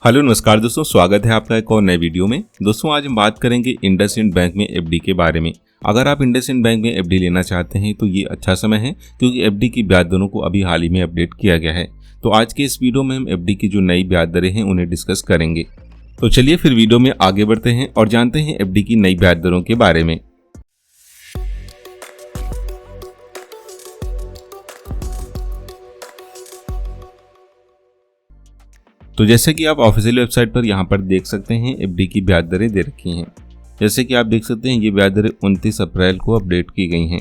Hello नमस्कार दोस्तों, स्वागत है आपका एक और नए वीडियो में। दोस्तों आज हम बात करेंगे इंडसइंड बैंक में एफडी के बारे में। अगर आप इंडसइंड बैंक में एफडी लेना चाहते हैं तो ये अच्छा समय है, क्योंकि एफडी की ब्याज दरों को अभी हाल ही में अपडेट किया गया है। तो आज के इस वीडियो में हम एफडी की जो नई ब्याज दरें हैं उन्हें डिस्कस करेंगे। तो चलिए फिर वीडियो में आगे बढ़ते हैं और जानते हैं एफडी की नई ब्याज दरों के बारे में। तो जैसे कि आप ऑफिशियल वेबसाइट पर यहाँ पर देख सकते हैं एफडी की ब्याज दरें दे रखी हैं। जैसे कि आप देख सकते हैं ये ब्याज दरें 29 अप्रैल को अपडेट की गई हैं।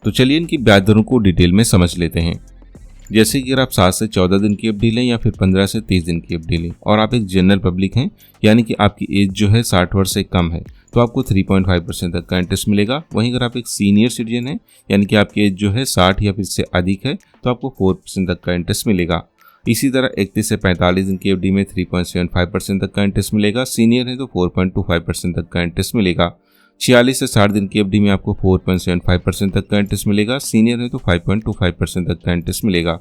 तो चलिए इनकी ब्याज दरों को डिटेल में समझ लेते हैं। जैसे कि अगर आप 7 से 14 दिन की एफडी लें या फिर 15 से 30 दिन की एफडी लें और आप एक जनरल पब्लिक हैं, यानी कि आपकी एज जो है 60 वर्ष से कम है, तो आपको 3.5% तक का इंटरेस्ट मिलेगा। वहीं अगर आप एक सीनियर सिटीजन हैं, यानी कि आपकी एज जो है 60 या फिर इससे अधिक है, तो आपको 4% तक का इंटरेस्ट मिलेगा। इसी तरह 31 से 45 दिन की एफडी में 3.75% तक का इंटरेस्ट मिलेगा। सीनियर है तो 4.25% तक का इंटरेस्ट मिलेगा। 46 से 60 दिन की एफडी में आपको 4.75% तक का इंटरेस्ट मिलेगा। सीनियर है तो 5.25% तक का इंटरेस्ट मिलेगा।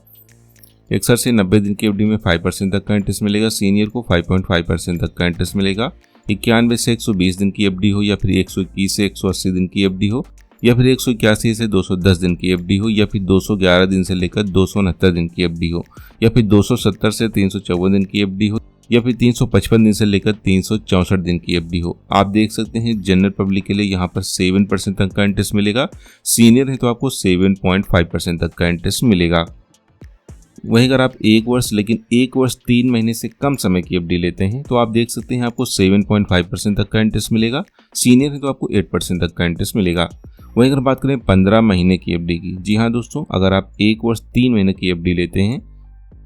61 से 90 दिन की एफडी में 5% तक का इंटरेस्ट मिलेगा। सीनियर को 5.5% तक का इंटरेस्ट मिलेगा। 91 से 120 दिन की एफडी हो या फिर 121 से 180 दिन की एफडी हो या फिर 181 से 210 दिन की एफडी हो या फिर 211 दिन से लेकर 269 दिन की एफडी हो या फिर 270 से 354 दिन की एफडी हो या फिर 355 दिन से लेकर 364 दिन की एफडी हो। आप देख सकते हैं जनरल पब्लिक के लिए यहाँ पर 7% तक का इंटरेस्ट मिलेगा। सीनियर है तो आपको 7.5% तक का इंटरेस्ट मिलेगा। वहीं अगर आप 1 वर्ष लेकिन 1 वर्ष 3 महीने से कम समय की एफडी लेते हैं तो आप देख सकते हैं आपको 7.5% तक का इंटरेस्ट मिलेगा। सीनियर है तो आपको 8% तक का इंटरेस्ट मिलेगा। वहीं अगर बात करें 15 महीने की एफडी की, जी हाँ दोस्तों, अगर आप 1 वर्ष 3 महीने की एफडी लेते हैं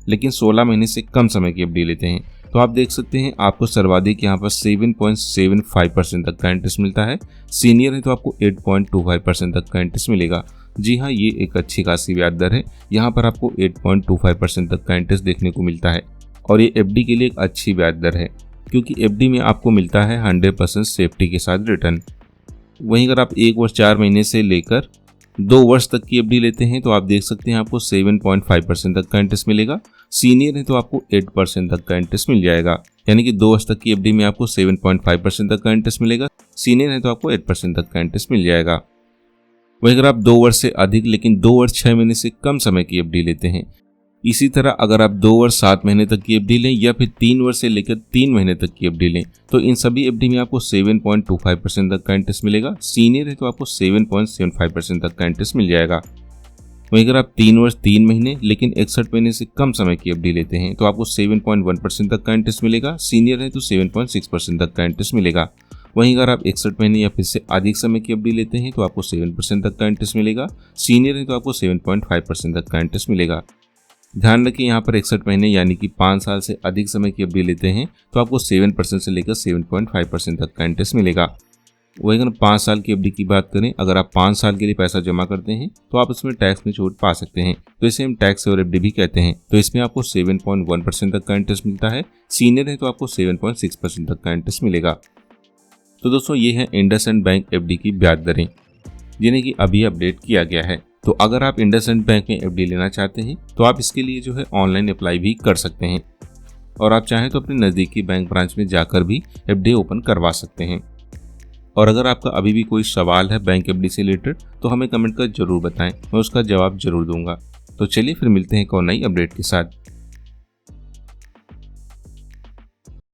लेकिन 16 महीने से कम समय की एफडी लेते हैं तो आप देख सकते हैं आपको सर्वाधिक यहाँ पर 7.75% तक का इंटरेस्ट मिलता है। सीनियर है तो आपको 8.25% तक का इंटरेस्ट मिलेगा। जी हाँ, ये एक अच्छी खासी ब्याज दर है। यहाँ पर आपको 8.25% तक का इंटरेस्ट देखने को मिलता है और ये एफडी के लिए एक अच्छी ब्याज दर है, क्योंकि एफडी में आपको मिलता है 100% सेफ्टी के साथ रिटर्न। वहीं अगर आप 1 वर्ष 4 महीने से लेकर 2 वर्ष तक की एफडी लेते हैं तो आप देख सकते हैं आपको 7.5% तक का इंटरेस्ट मिलेगा। सीनियर है तो आपको 8% तक का इंटरेस्ट मिल जाएगा, यानी कि 2 वर्ष तक की एफडी में आपको 7.5% तक का इंटरेस्ट मिलेगा। सीनियर है तो आपको 8% तक का इंटरेस्ट मिल जाएगा। वहीं अगर आप 2 वर्ष से अधिक लेकिन 2 वर्ष 6 महीने से कम समय की एफडी लेते हैं, इसी तरह अगर आप 2 वर्ष 7 महीने तक की एफडी लें या फिर 3 वर्ष से लेकर 3 महीने तक की एफडी लें, तो इन सभी एफडी में आपको 7.25% तक का इंटरेस्ट मिलेगा। सीनियर है तो आपको 7.75% तक का इंटरेस्ट मिल जाएगा। वहीं अगर आप 3 वर्ष 3 महीने लेकिन 61 महीने से कम समय की एफडी लेते हैं तो आपको 7.1% तक का इंटरेस्ट मिलेगा। सीनियर है तो 7.6% तक का इंटरेस्ट मिलेगा। वहीं अगर आप 61 महीने या फिर से अधिक समय की एफडी लेते हैं तो आपको 7% तक का इंटरेस्ट मिलेगा। सीनियर है तो आपको 7.5% तक का इंटरेस्ट मिलेगा। ध्यान रखें यहाँ पर 61 महीने यानी कि 5 साल से अधिक समय की एफडी लेते हैं तो आपको 7% से लेकर 7.5% तक का इंटरेस्ट मिलेगा। वहीं अगर 5 साल की एफडी की बात करें, अगर आप 5 साल के लिए पैसा जमा करते हैं तो आप इसमें टैक्स में छूट पा सकते हैं, तो इसे हम टैक्स सेवर एफडी भी कहते हैं। तो इसमें आपको 7.1% तक का इंटरेस्ट मिलता है। सीनियर है तो आपको 7.6% तक का इंटरेस्ट मिलेगा। तो दोस्तों ये है इंडसइंड बैंक एफडी की ब्याज दरें, जिन्हें कि अभी अपडेट किया गया है। तो अगर आप इंडसइंड बैंक में एफडी लेना चाहते हैं तो आप इसके लिए जो है ऑनलाइन अप्लाई भी कर सकते हैं और आप चाहें तो अपने नज़दीकी बैंक ब्रांच में जाकर भी एफडी ओपन करवा सकते हैं। और अगर आपका अभी भी कोई सवाल है बैंक एफडी से रिलेटेड तो हमें कमेंट कर जरूर बताएं, मैं उसका जवाब जरूर दूंगा। तो चलिए फिर मिलते हैं एक और नई अपडेट के साथ।